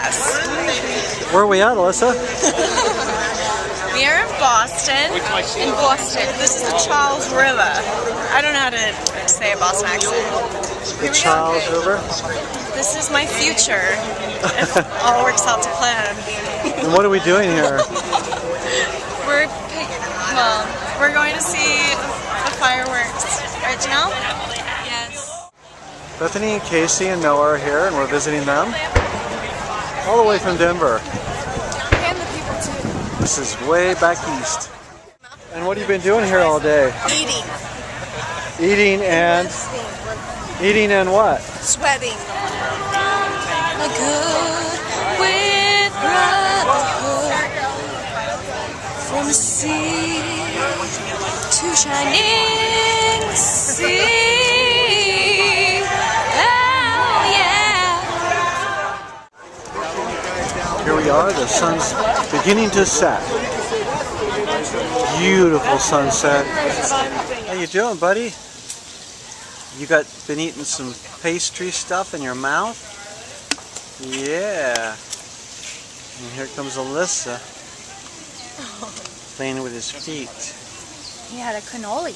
Yes. Where are we at, Alyssa? We are in Boston. This is the Charles River. I don't know how to say a Boston accent. The Charles River? This is my future. If all works out to plan. And what are we doing here? We're going to see the fireworks. Right, Janelle? Yes. Bethany and Casey and Noah are here, and we're visiting them. All the way from Denver. And the people too. This is way back east. And what have you been doing here all day? Eating. Eating and what? Sweating. A good with brotherhood from sea to shining sea. Oh yeah. Here we are, the sun's beginning to set. Beautiful sunset. How you doing, buddy? You been eating some pastry stuff in your mouth? Yeah. And here comes Alyssa, playing with his feet. He had a cannoli.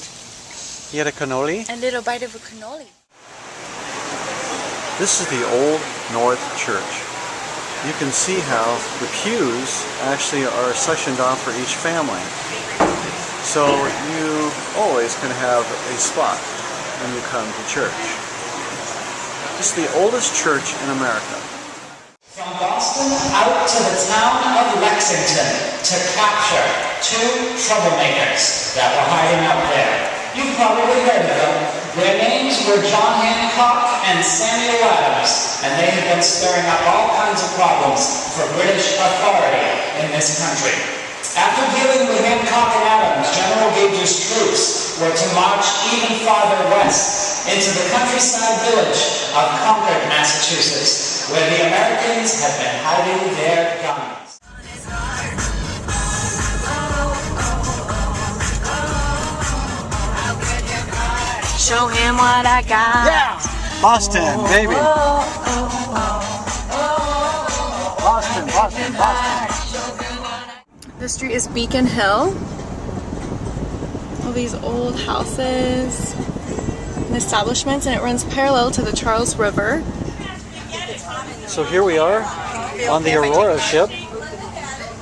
He had a cannoli? A little bite of a cannoli. This is the Old North Church. You can see how the pews actually are sectioned off for each family. So you always can have a spot when you come to church. This is the oldest church in America. From Boston out to the town of Lexington to capture two troublemakers that were hiding up there. You've probably heard of them. Their names were John Hancock and Samuel Adams, and they had been stirring up all kinds of problems for British authority in this country. After dealing with Hancock and Adams, General Gage's troops were to march even farther west into the countryside village of Concord, Massachusetts, where the Americans had been hiding their guns. Show him what I got. Yeah! Boston, baby. Boston, Boston, Boston. The street is Beacon Hill. All these old houses and establishments, and it runs parallel to the Charles River. So here we are on the Aurora ship,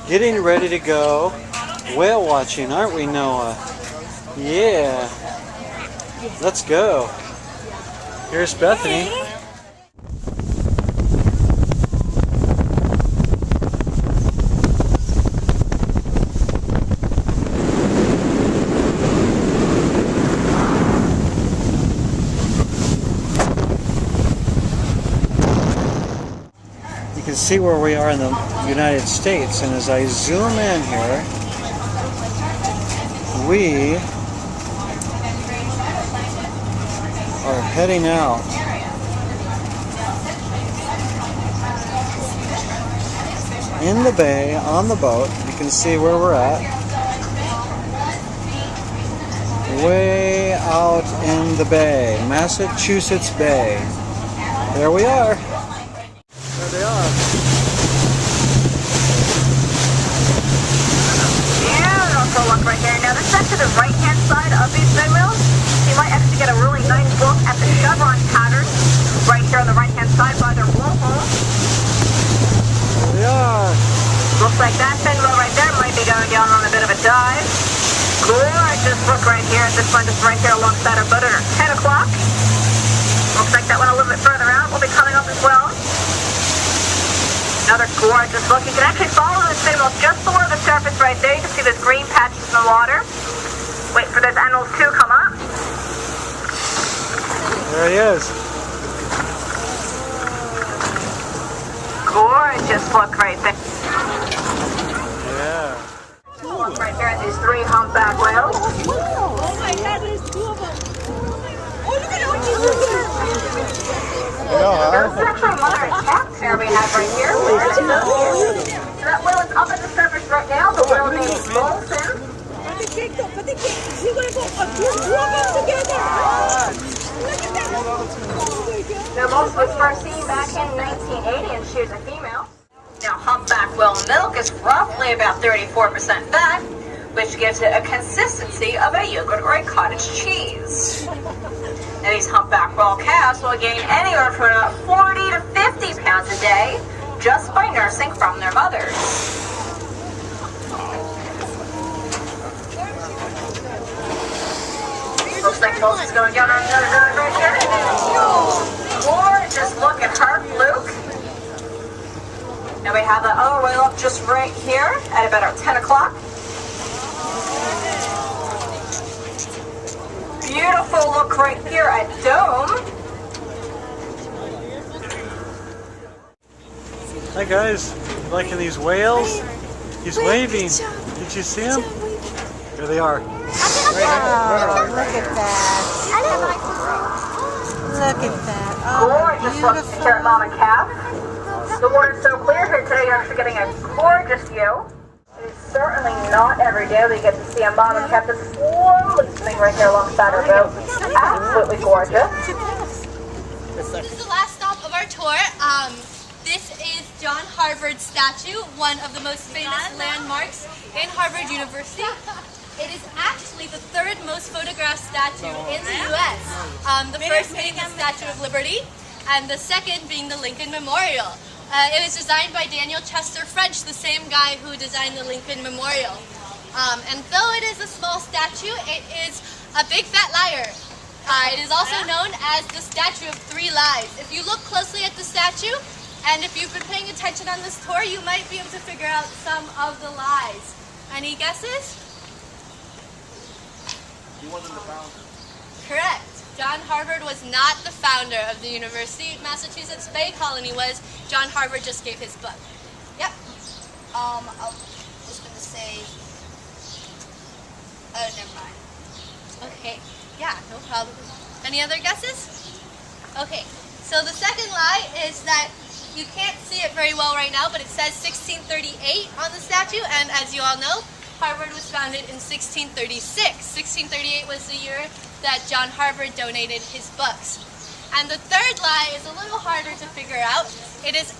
getting ready to go whale watching, aren't we, Noah? Yeah. Let's go. Here's Bethany. You can see where we are in the United States, and as I zoom in here, we are heading out in the bay on the boat. You can see where we're at. Way out in the bay, Massachusetts Bay. There we are. There they are. Beautiful look right there. Now this is to the right-hand side of these windmills. You might actually get a really nice look at the chevron pattern right here on the right-hand side by their wall. Yeah. Looks like that windmill right there might be going down on a bit of a dive. Gorgeous look right here. This one just right here alongside our boat at 10 o'clock. Looks like that one a little bit further out will be coming up as well. Another gorgeous look. You can actually follow this windmill just below the surface right there. You can see those green patches in the water. Wait for those animals to come up. There he is. Gorgeous look right there. Yeah. Look right there at these three humpback whales. Oh my God, there's two of them. Oh, look at how cute. There's actually mother and cat pair we have right here. So that whale is up at the surface right now. The whale named Molson. But they can't go. You're going to go up. Two of them together. Look at that. Oh my God. Now Molson was first seen back in 1980 and she was a female. Now, humpback whale milk is roughly about 34% fat, which gives it a consistency of a yogurt or a cottage cheese. Now, these humpback whale calves will gain anywhere from about 40 to 50 pounds a day just by nursing from their mothers. Looks like Tulsa's going down on another nose right here. Or just look at her fluke. Now we have the other whale up just right here at about 10 o'clock. Beautiful look right here at Dome. Hi guys, you liking these whales? He's waving. Did you see him? There they are. Oh, look at that. Look at that. Oh, Gorgeous look here at Mom and Calf. The water's so clear here today, you're actually getting a gorgeous view. It is certainly not every day we get to see a Mom and Calf that's slowly swimming right there alongside our boat. Absolutely gorgeous. This is the last stop of our tour. This is John Harvard's statue, one of the most famous landmarks in Harvard University. It is actually the third most photographed statue in the U.S. The first being the Statue of Liberty, and the second being the Lincoln Memorial. It was designed by Daniel Chester French, the same guy who designed the Lincoln Memorial. And though it is a small statue, it is a big fat liar. It is also known as the Statue of Three Lies. If you look closely at the statue, and if you've been paying attention on this tour, you might be able to figure out some of the lies. Any guesses? He wasn't the founder. Correct. John Harvard was not the founder of the University. Massachusetts Bay Colony was. John Harvard just gave his book. Yep. I was going to say... Oh, never mind. Okay. Yeah, no problem. Any other guesses? Okay. So the second lie is that you can't see it very well right now, but it says 1638 on the statue, and as you all know, Harvard was founded in 1636. 1638 was the year that John Harvard donated his books. And the third lie is a little harder to figure out. It is,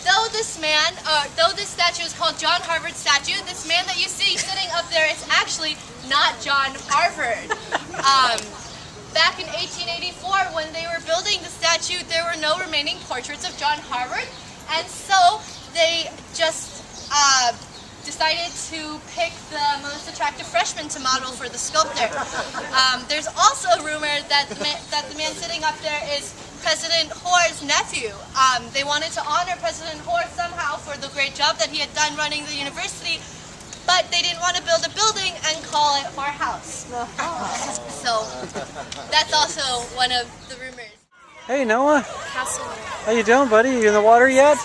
though this statue is called John Harvard statue, this man that you see sitting up there is actually not John Harvard. Back in 1884, when they were building the statue, there were no remaining portraits of John Harvard, and so they just decided to pick the most attractive freshman to model for the sculptor. There's also a rumor that the man sitting up there is President Hoare's nephew. They wanted to honor President Hoare somehow for the great job that he had done running the university, but they didn't want to build a building and call it Hoare House. So that's also one of the rumors. Hey Noah, Castle. how you doing, buddy? You in the water yet?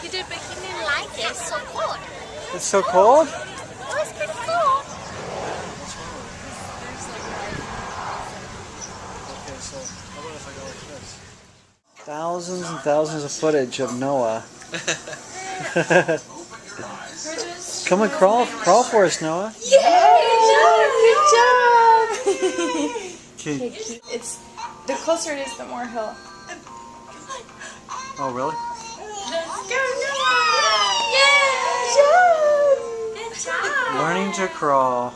He did, but he didn't like it. It's so cold. It's so cold? Oh, it's pretty cool. Okay, so how about if I go like this? Thousands and thousands of footage of Noah. Come and crawl for us, Noah. Good job. Okay. It's the closer it is, the more he'll. Oh, really? Let's go, Noah! Yeah! Good job! Learning to crawl.